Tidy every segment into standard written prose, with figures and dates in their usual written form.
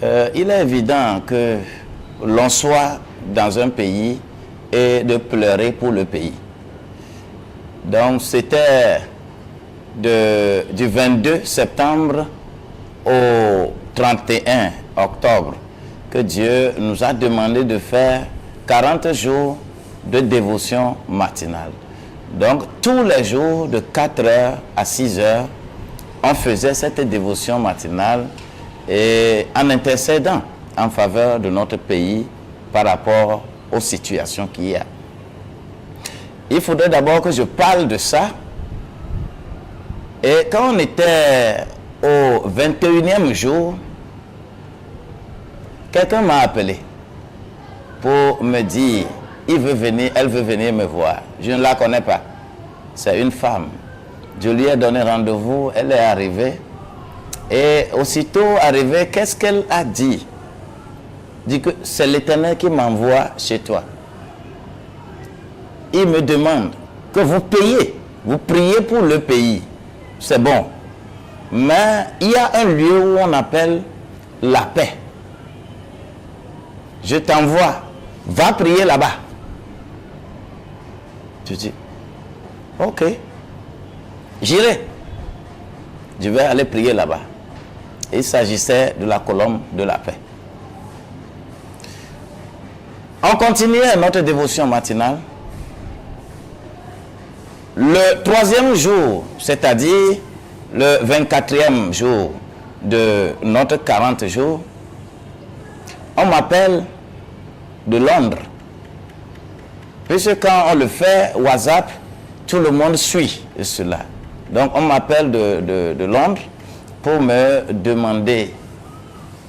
Il est évident que l'on soit dans un pays et de pleurer pour le pays. Donc c'était du 22 septembre au 31 octobre que Dieu nous a demandé de faire 40 jours de dévotion matinale. Donc tous les jours de 4h à 6h, on faisait cette dévotion matinale et en intercédant en faveur de notre pays par rapport aux situations qu'il y a. Il faudrait d'abord que je parle de ça. Et quand on était au 21e jour, quelqu'un m'a appelé pour me dire, elle veut venir me voir. Je ne la connais pas. C'est une femme. Je lui ai donné rendez-vous, elle est arrivée. Et aussitôt arrivée, qu'est-ce qu'elle a dit? Dit que c'est l'Éternel qui m'envoie chez toi. Il me demande que vous payez, vous priez pour le pays. C'est bon. Mais il y a un lieu où on appelle la paix. Je t'envoie, va prier là-bas. Je dis, ok, j'irai. Je vais aller prier là-bas. Il s'agissait de la colombe de la paix. On continuait notre dévotion matinale. Le 3e jour, c'est-à-dire le 24e jour de notre 40 jours, on m'appelle de Londres. Puisque quand on le fait, WhatsApp, tout le monde suit cela. Donc on m'appelle de Londres pour me demander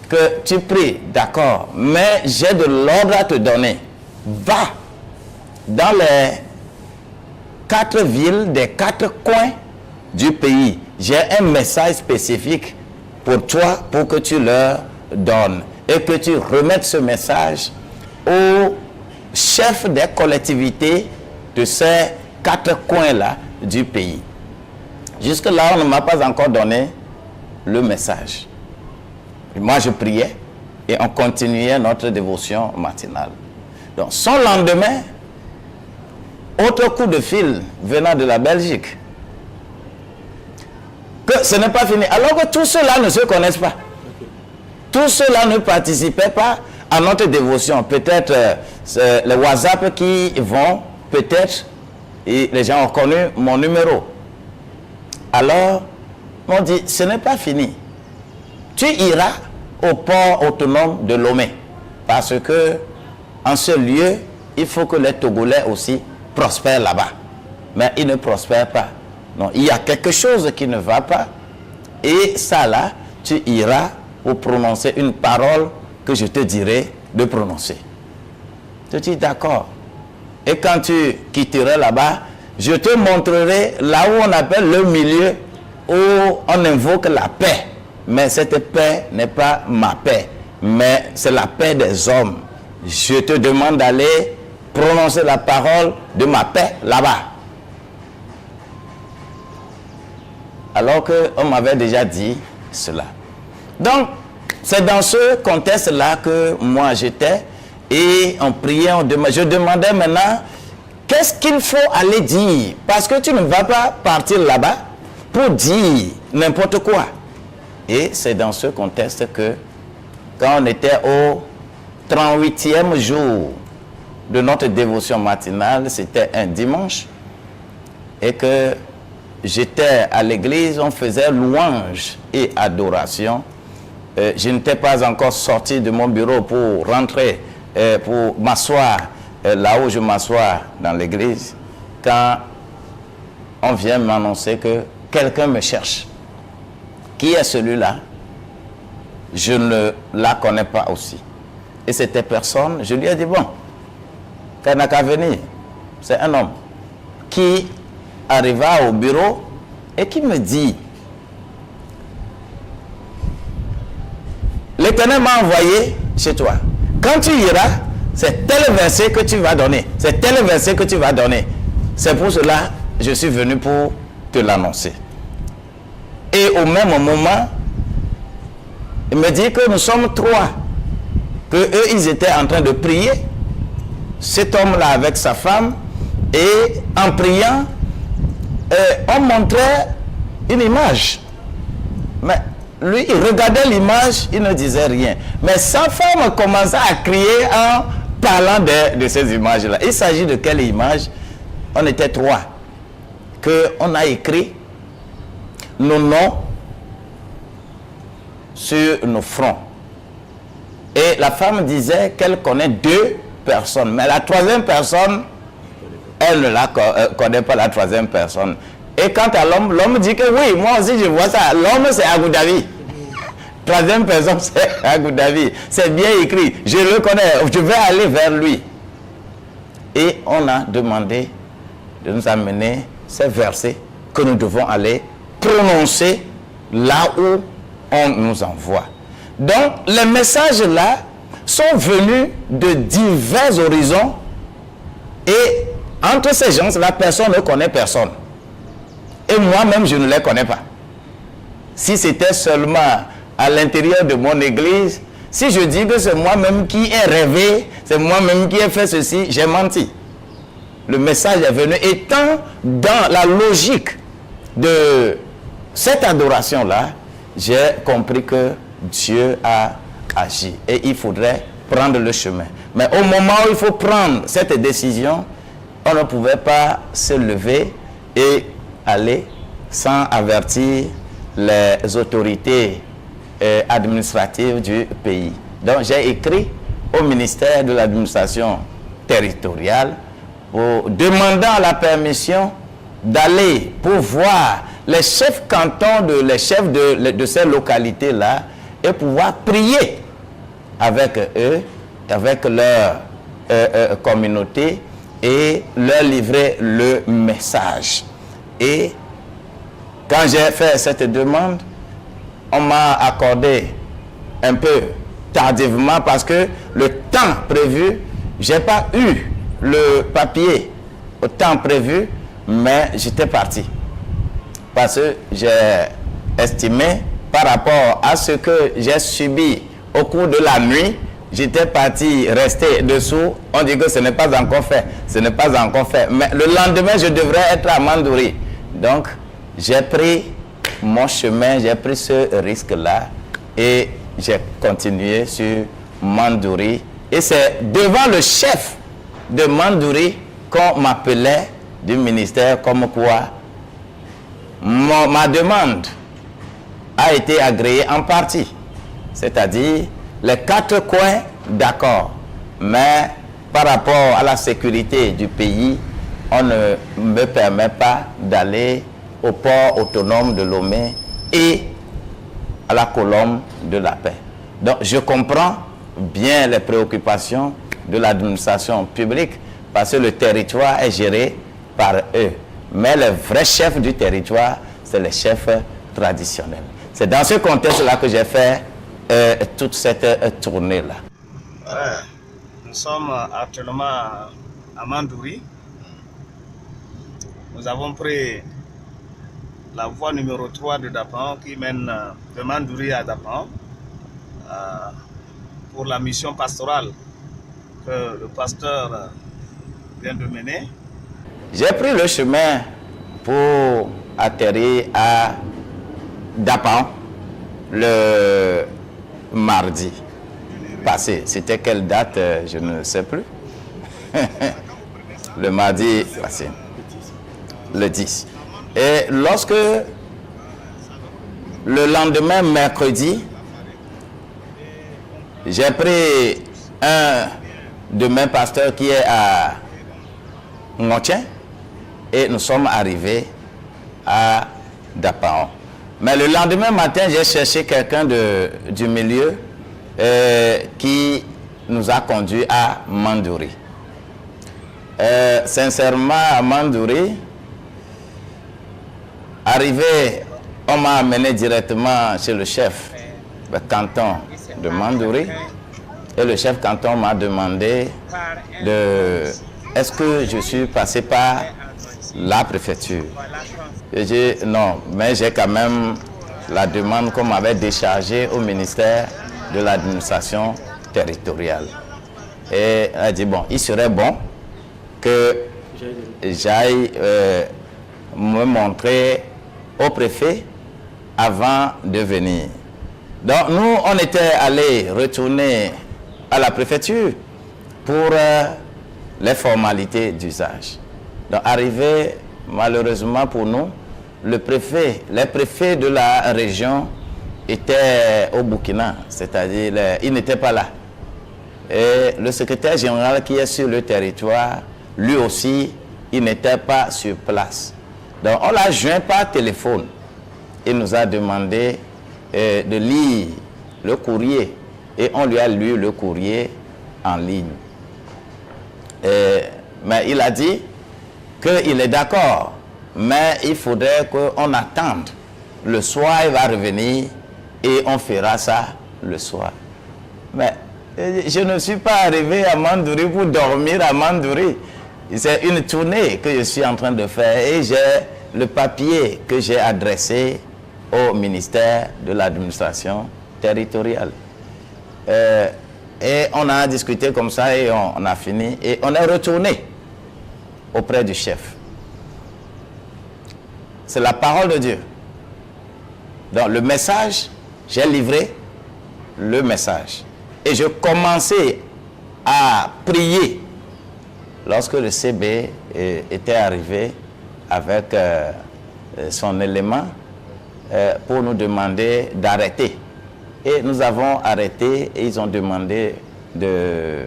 que tu pries, d'accord, mais j'ai de l'ordre à te donner. Va dans les 4 villes des 4 coins du pays. J'ai un message spécifique pour toi pour que tu leur donnes et que tu remettes ce message aux chefs des collectivités de ces 4 coins-là du pays. Jusque-là, on ne m'a pas encore donné le message. Et moi, je priais et on continuait notre dévotion matinale. Donc, son lendemain, autre coup de fil venant de la Belgique. Que ce n'est pas fini. Alors que tous ceux-là ne se connaissent pas. Tous ceux-là ne participaient pas à notre dévotion. Peut-être les WhatsApp qui vont, peut-être, et les gens ont connu mon numéro. Alors, on dit, ce n'est pas fini. Tu iras au port autonome de Lomé. Parce que, en ce lieu, il faut que les Togolais aussi prospèrent là-bas. Mais ils ne prospèrent pas. Non, il y a quelque chose qui ne va pas. Et ça là, tu iras pour prononcer une parole que je te dirai de prononcer. Je dis d'accord. Et quand tu quitteras là-bas, je te montrerai là où on appelle le milieu, où on invoque la paix. Mais cette paix n'est pas ma paix, mais c'est la paix des hommes. Je te demande d'aller prononcer la parole de ma paix là-bas. Alors qu'on m'avait déjà dit cela. Donc, c'est dans ce contexte-là que moi j'étais et on priait, je demandais maintenant, qu'est-ce qu'il faut aller dire? Parce que tu ne vas pas partir là-bas pour dire n'importe quoi. Et c'est dans ce contexte que, quand on était au 38e jour de notre dévotion matinale, c'était un dimanche, et que j'étais à l'église, on faisait louange et adoration. Je n'étais pas encore sorti de mon bureau pour rentrer, pour m'asseoir là où je m'assois dans l'église, quand on vient m'annoncer que quelqu'un me cherche. Qui est celui-là? Je ne la connais pas aussi. Et cette personne, je lui ai dit, bon, qu'elle n'a qu'à venir. C'est un homme qui arriva au bureau et qui me dit, l'Éternel m'a envoyé chez toi. Quand tu iras, c'est tel verset que tu vas donner. C'est tel verset que tu vas donner. C'est pour cela que je suis venu pour te l'annoncer. Et au même moment, Il me dit que nous sommes 3. Que eux, ils étaient en train de prier. Cet homme-là avec sa femme. Et en priant, on montrait une image. Mais lui, il regardait l'image, il ne disait rien. Mais sa femme commençait à crier en parlant de ces images-là. Il s'agit de quelle image? On était 3. Qu'on a écrit nos noms sur nos fronts. Et la femme disait qu'elle connaît 2 personnes. Mais la 3e personne, elle ne la connaît pas, la 3e personne. Et quant à l'homme, l'homme dit que oui, moi aussi je vois ça. L'homme, c'est Abu Dhabi. 3e personne, c'est Abu Dhabi. C'est bien écrit. Je le connais. Je vais aller vers lui. Et on a demandé de nous amener ces versets que nous devons aller prononcer là où on nous envoie. Donc, les messages là sont venus de divers horizons et entre ces gens-là, personne ne connaît personne. Et moi-même, je ne les connais pas. Si c'était seulement à l'intérieur de mon église, si je dis que c'est moi-même qui ai rêvé, c'est moi-même qui ai fait ceci, j'ai menti. Le message est venu étant dans la logique de cette adoration-là, j'ai compris que Dieu a agi et il faudrait prendre le chemin. Mais au moment où il faut prendre cette décision, on ne pouvait pas se lever et aller sans avertir les autorités administratives du pays. Donc j'ai écrit au ministère de l'administration territoriale pour demandant la permission d'aller pour voir les chefs cantons, les chefs de ces localités-là et pouvoir prier avec eux, avec leur communauté et leur livrer le message. Et quand j'ai fait cette demande, on m'a accordé un peu tardivement parce que le temps prévu, j'ai pas eu le papier au temps prévu, mais j'étais parti. Parce que j'ai estimé par rapport à ce que j'ai subi au cours de la nuit, j'étais parti rester dessous. On dit que ce n'est pas encore fait. Ce n'est pas encore fait. Mais le lendemain, je devrais être à Mandouri. Donc, j'ai pris mon chemin, j'ai pris ce risque-là et j'ai continué sur Mandouri. Et c'est devant le chef de Mandouri qu'on m'appelait du ministère comme quoi ma demande a été agréée en partie. C'est-à-dire les 4 coins d'accord. Mais par rapport à la sécurité du pays, on ne me permet pas d'aller au port autonome de Lomé et à la colombe de la paix. Donc je comprends bien les préoccupations de l'administration publique parce que le territoire est géré par eux. Mais les vrais chefs du territoire, c'est les chefs traditionnels. C'est dans ce contexte-là que j'ai fait toute cette tournée-là. Ouais. Nous sommes actuellement à Mandouri. Nous avons pris la voie numéro 3 de Dapan qui mène de Mandouri à Dapan pour la mission pastorale que le pasteur vient de mener. J'ai pris le chemin pour atterrir à Dapan le mardi passé. C'était quelle date? Je ne sais plus. Le mardi passé. Le 10. Et lorsque le lendemain, mercredi, j'ai pris un de mes pasteurs qui est à Ngotien et nous sommes arrivés à Dapaon. Mais le lendemain matin, j'ai cherché quelqu'un du milieu qui nous a conduits à Mandouri. Sincèrement, à Mandouri, arrivé, on m'a amené directement chez le chef de canton de Mandouri. Et le chef canton m'a demandé est-ce que je suis passé par la préfecture. J'ai dit non, mais j'ai quand même la demande qu'on m'avait déchargée au ministère de l'administration territoriale. Et elle a dit, bon, il serait bon que j'aille me montrer au préfet avant de venir. Donc nous, on était allés retourner à la préfecture pour les formalités d'usage. Donc arrivé, malheureusement pour nous, les préfets de la région étaient au Burkina, c'est-à-dire ils n'étaient pas là. Et le secrétaire général qui est sur le territoire, lui aussi, il n'était pas sur place. Donc on l'a joint par téléphone. Il nous a demandé de lire le courrier et on lui a lu le courrier en ligne. Mais il a dit qu'il est d'accord, mais il faudrait qu'on attende. Le soir, il va revenir et on fera ça le soir. Mais je ne suis pas arrivé à Mandouri pour dormir à Mandouri. C'est une tournée que je suis en train de faire et j'ai le papier que j'ai adressé au ministère de l'administration territoriale. Et on a discuté comme ça et on a fini. Et on est retourné auprès du chef. C'est la parole de Dieu. Donc le message, j'ai livré le message. Et je commençais à prier lorsque le CB était arrivé avec son élément pour nous demander d'arrêter. Et nous avons arrêté et ils ont demandé de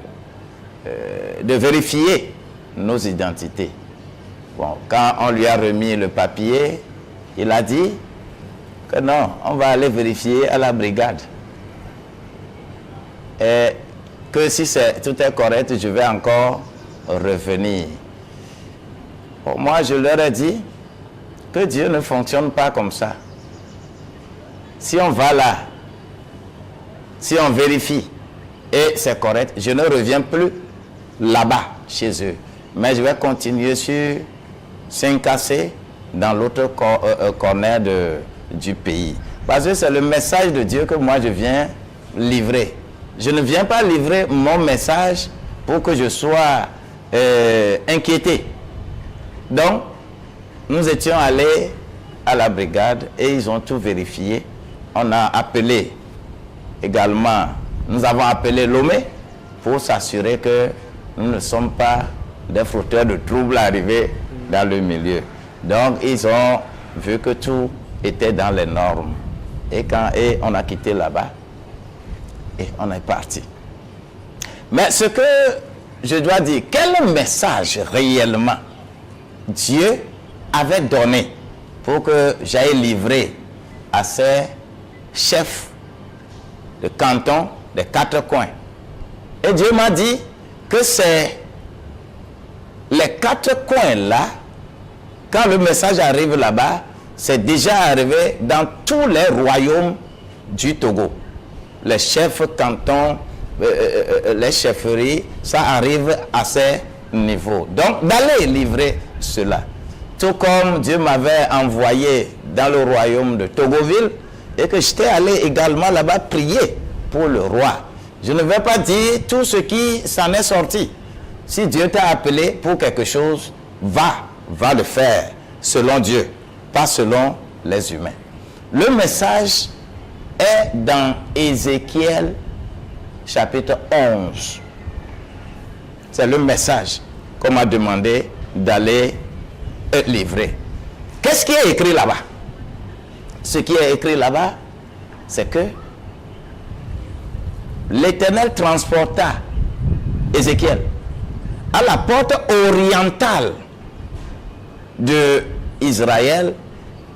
vérifier nos identités. Bon, quand on lui a remis le papier, il a dit que non, on va aller vérifier à la brigade. Et que si tout est correct, je vais encore revenir. Bon, moi, je leur ai dit que Dieu ne fonctionne pas comme ça. Si on va là, si on vérifie et c'est correct, je ne reviens plus là-bas, chez eux. Mais je vais continuer sur Saint-Cassé, dans l'autre corner du pays. Parce que c'est le message de Dieu que moi je viens livrer. Je ne viens pas livrer mon message pour que je sois inquiété. Donc, nous étions allés à la brigade et ils ont tout vérifié. On a appelé également, nous avons appelé Lomé pour s'assurer que nous ne sommes pas des fauteurs de troubles arrivés dans le milieu. Donc, ils ont vu que tout était dans les normes. Et on a quitté là-bas, et on est parti. Mais ce que je dois dire, quel message réellement Dieu avait donné pour que j'aille livrer à ces chefs de canton des 4 coins? Et Dieu m'a dit que c'est les 4 coins là, quand le message arrive là-bas, c'est déjà arrivé dans tous les royaumes du Togo. Les chefs cantons, les chefferies, ça arrive à ces niveaux. Donc, d'aller livrer cela. Tout comme Dieu m'avait envoyé dans le royaume de Togoville et que j'étais allé également là-bas prier pour le roi. Je ne vais pas dire tout ce qui s'en est sorti. Si Dieu t'a appelé pour quelque chose, va le faire selon Dieu, pas selon les humains. Le message est dans Ézéchiel chapitre 11. C'est le message qu'on m'a demandé d'aller livrer. Qu'est-ce qui est écrit là-bas? Ce qui est écrit là-bas, c'est que l'Éternel transporta Ézéchiel à la porte orientale de Israël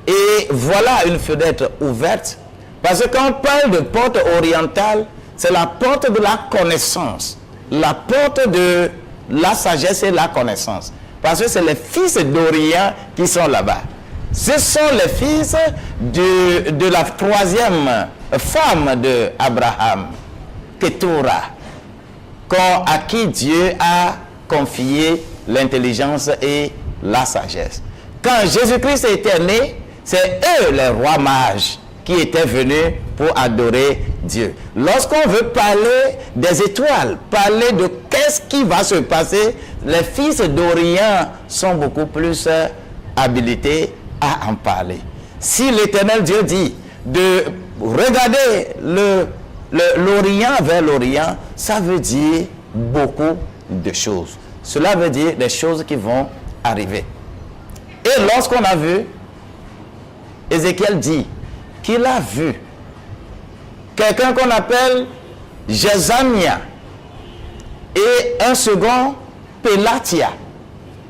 et voilà une fenêtre ouverte, parce que quand on parle de porte orientale, c'est la porte de la connaissance, la porte de la sagesse et la connaissance, parce que c'est les fils d'Orient qui sont là-bas. Ce sont les fils de la 3e femme de Abraham, Ketura, à qui Dieu a confié l'intelligence et la sagesse. Quand Jésus-Christ était né, c'est eux les rois mages qui étaient venus pour adorer Dieu. Lorsqu'on veut parler des étoiles, parler de qu'est-ce qui va se passer, les fils d'Orient sont beaucoup plus habilités à en parler. Si l'Éternel Dieu dit de regarder l'Orient vers l'Orient, ça veut dire beaucoup de choses. Cela veut dire des choses qui vont arriver. Et lorsqu'on a vu, Ézéchiel dit qu'il a vu quelqu'un qu'on appelle Jézania et un second Pélatia.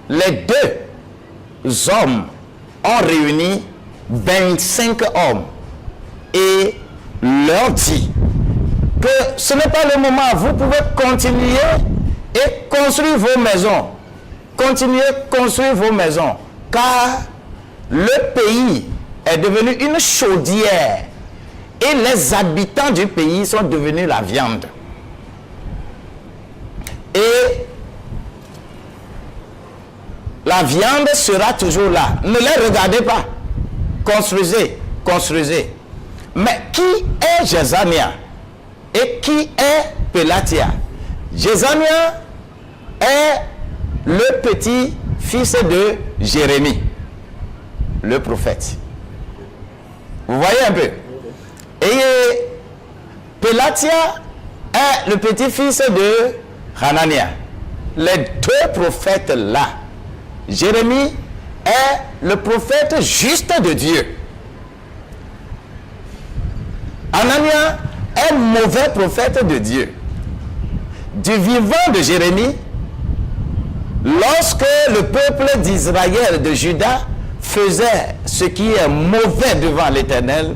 Les deux hommes ont réuni 25 hommes et leur dit que ce n'est pas le moment, vous pouvez continuer et construire vos maisons. Continuez à construire vos maisons, car le pays est devenu une chaudière et les habitants du pays sont devenus la viande. Et la viande sera toujours là. Ne les regardez pas. Construisez, construisez. Mais qui est Jézania et qui est Pélatia? Jézania est le petit-fils de Jérémie, le prophète. Vous voyez un peu? Et Pélatia est le petit-fils de Hanania. Les deux prophètes là. Jérémie est le prophète juste de Dieu. Hanania est mauvais prophète de Dieu. Du vivant de Jérémie, lorsque le peuple d'Israël, de Juda, faisait ce qui est mauvais devant l'Éternel,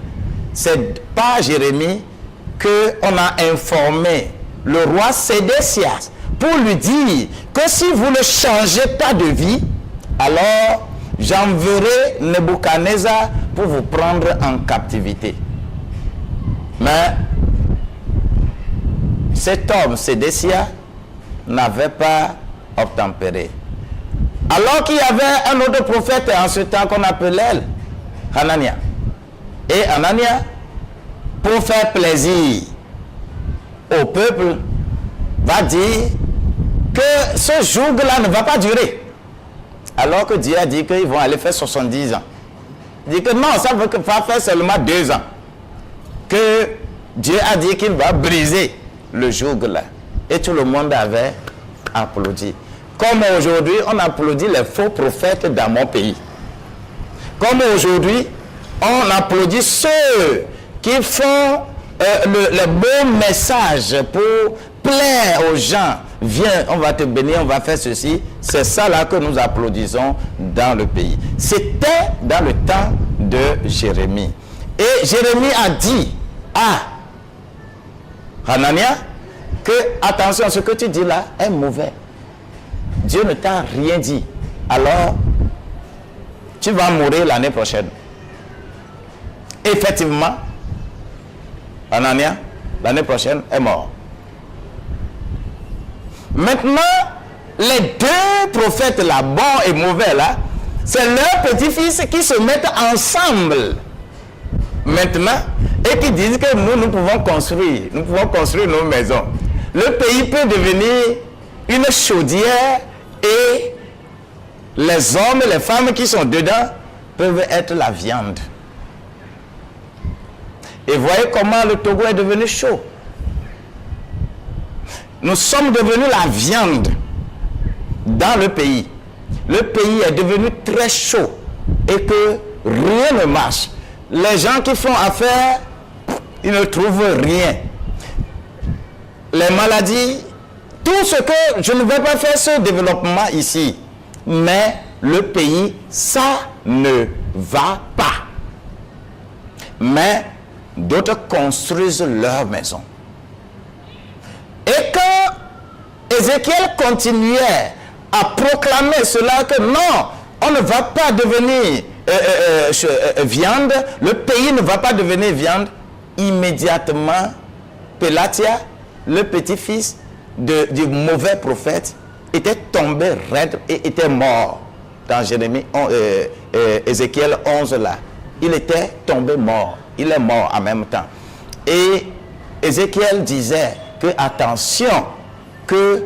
c'est par Jérémie qu'on a informé le roi Sédécias pour lui dire que si vous ne changez pas de vie, alors j'enverrai Nebuchadnezzar pour vous prendre en captivité. Mais cet homme, Sédécias, n'avait pas obtempéré. Alors qu'il y avait un autre prophète en ce temps qu'on appelait Hanania. Et Hanania, pour faire plaisir au peuple, va dire que ce joug-là ne va pas durer. Alors que Dieu a dit qu'ils vont aller faire 70 ans. Il dit que non, ça va faire seulement 2 ans. Que Dieu a dit qu'il va briser le joug-là. Et tout le monde avait applaudi. Comme aujourd'hui, on applaudit les faux prophètes dans mon pays. Comme aujourd'hui, on applaudit ceux qui font le beau message pour plaire aux gens. Viens, on va te bénir, on va faire ceci. C'est ça là que nous applaudissons dans le pays. C'était dans le temps de Jérémie. Et Jérémie a dit à Hanania que, attention, ce que tu dis là est mauvais. Dieu ne t'a rien dit. Alors, tu vas mourir l'année prochaine. Effectivement, Hanania, l'année prochaine, est mort. Maintenant, les deux prophètes là, bons et mauvais là, c'est leurs petits-fils qui se mettent ensemble maintenant et qui disent que nous pouvons construire nos maisons. Le pays peut devenir une chaudière et les hommes et les femmes qui sont dedans peuvent être la viande. Et voyez comment le Togo est devenu chaud. Nous sommes devenus la viande dans le pays. Le pays est devenu très chaud et que rien ne marche. Les gens qui font affaire, ils ne trouvent rien. Les maladies, tout ce que je ne vais pas faire ce développement ici. Mais le pays, ça ne va pas. Mais d'autres construisent leur maison. Et quand Ézéchiel continuait à proclamer cela, que non, on ne va pas devenir viande, le pays ne va pas devenir viande, immédiatement, Pélatia, le petit-fils du mauvais prophète, était tombé raide et était mort. Dans Ézéchiel 11 là, il était tombé mort. il est mort en même temps. Et Ézéchiel disait que attention, que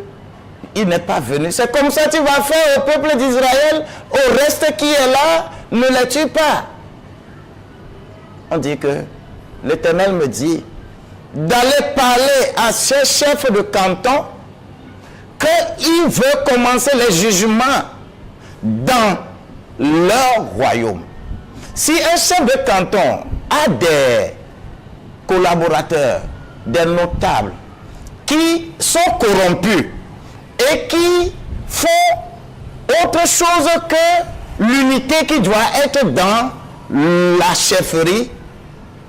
il n'est pas venu. C'est comme ça que tu vas faire au peuple d'Israël, au reste qui est là, ne les tue pas. On dit que l'Éternel me dit d'aller parler à ces chefs de canton qu'il veut commencer les jugements dans leur royaume. Si un chef de canton a des collaborateurs, des notables qui sont corrompus et qui font autre chose que l'unité qui doit être dans la chefferie,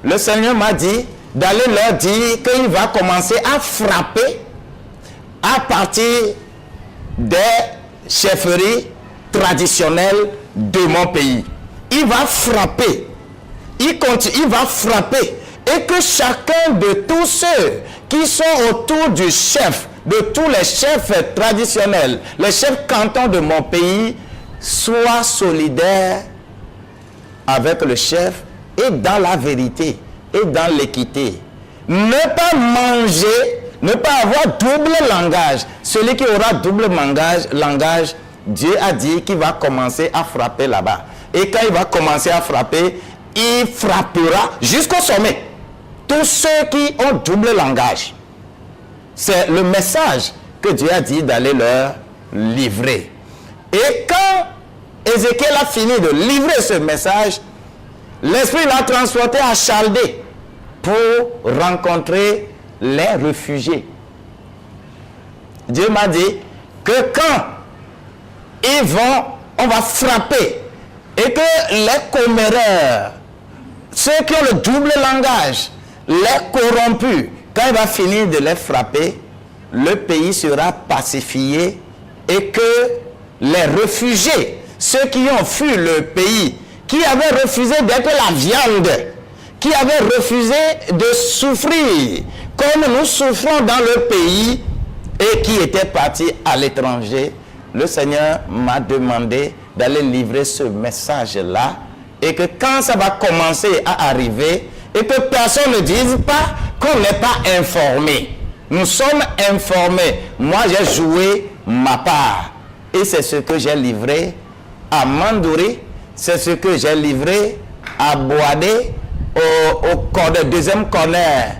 le Seigneur m'a dit d'aller leur dire qu'il va commencer à frapper à partir des chefferies traditionnelles de mon pays. Il va frapper, il va frapper, et que chacun de tous ceux qui sont autour du chef, de tous les chefs traditionnels, les chefs cantons de mon pays, soient solidaires avec le chef et dans la vérité et dans l'équité. Ne pas manger, ne pas avoir double langage. Celui qui aura double langage, Dieu a dit qu'il va commencer à frapper là-bas. Et quand il va commencer à frapper, il frappera jusqu'au sommet. Tous ceux qui ont double langage. C'est le message que Dieu a dit d'aller leur livrer. Et quand Ézéchiel a fini de livrer ce message, l'Esprit l'a transporté à Chaldée pour rencontrer les réfugiés. Dieu m'a dit que quand on va frapper et que les comméreurs, ceux qui ont le double langage, les corrompus, quand il va finir de les frapper, le pays sera pacifié et que les réfugiés, ceux qui ont fui le pays, qui avaient refusé d'être la viande, qui avaient refusé de souffrir comme nous souffrons dans le pays et qui étaient partis à l'étranger, le Seigneur m'a demandé d'aller livrer ce message-là et que quand ça va commencer à arriver et que personne ne dise pas qu'on n'est pas informé. Nous sommes informés. Moi, j'ai joué ma part. Et c'est ce que j'ai livré à Mandouri, c'est ce que j'ai livré à Boadé, au deuxième corner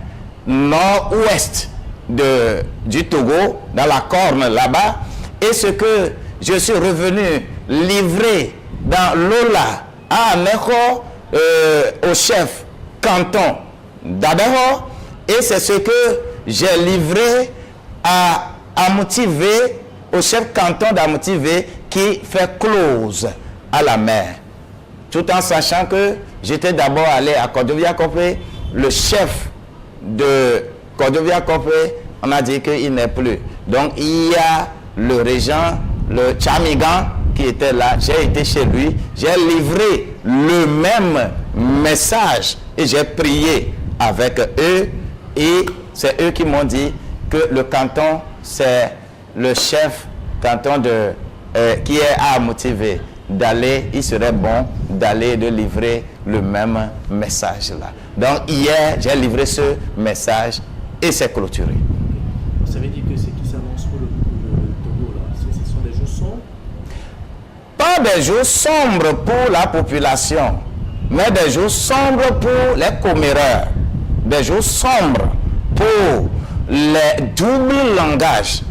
nord-ouest du Togo, dans la Corne là-bas, et ce que je suis revenu livrer dans l'Ola, à Anejo, au chef canton d'Abeho, et c'est ce que j'ai livré à Amouti-V, au chef canton d'Amouti-V, qui fait close à la mer. Tout en sachant que j'étais d'abord allé à Cordovia-Copé, le chef de Cordovia-Copé, on a dit qu'il n'est plus. Donc il y a le régent, le Chamigan, qui était là. J'ai été chez lui, j'ai livré le même message et j'ai prié avec eux. Et c'est eux qui m'ont dit que le canton, c'est le chef canton qui est à motiver d'aller, il serait bon d'aller de livrer le même message là. Donc hier, j'ai livré ce message et c'est clôturé. Vous avez dit que c'est qui s'annonce pour le Togo là, ce sont des jours sombres? Pas des jours sombres pour la population, mais des jours sombres pour les comméreurs, des jours sombres pour les doubles langages,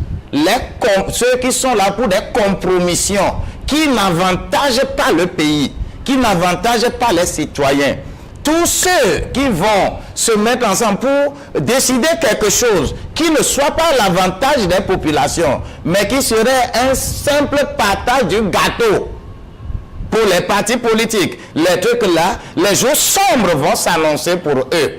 ceux qui sont là pour des compromissions qui n'avantagent pas le pays, qui n'avantagent pas les citoyens. Tous ceux qui vont se mettre ensemble pour décider quelque chose qui ne soit pas l'avantage des populations, mais qui serait un simple partage du gâteau pour les partis politiques. Les trucs là, les jours sombres vont s'annoncer pour eux.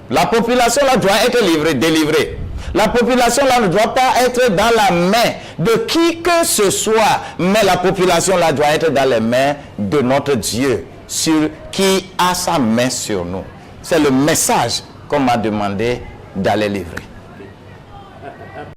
La population là doit être délivrée. La population là ne doit pas être dans la main de qui que ce soit, mais la population là doit être dans les mains de notre Dieu, sur qui a sa main sur nous. C'est le message qu'on m'a demandé d'aller livrer.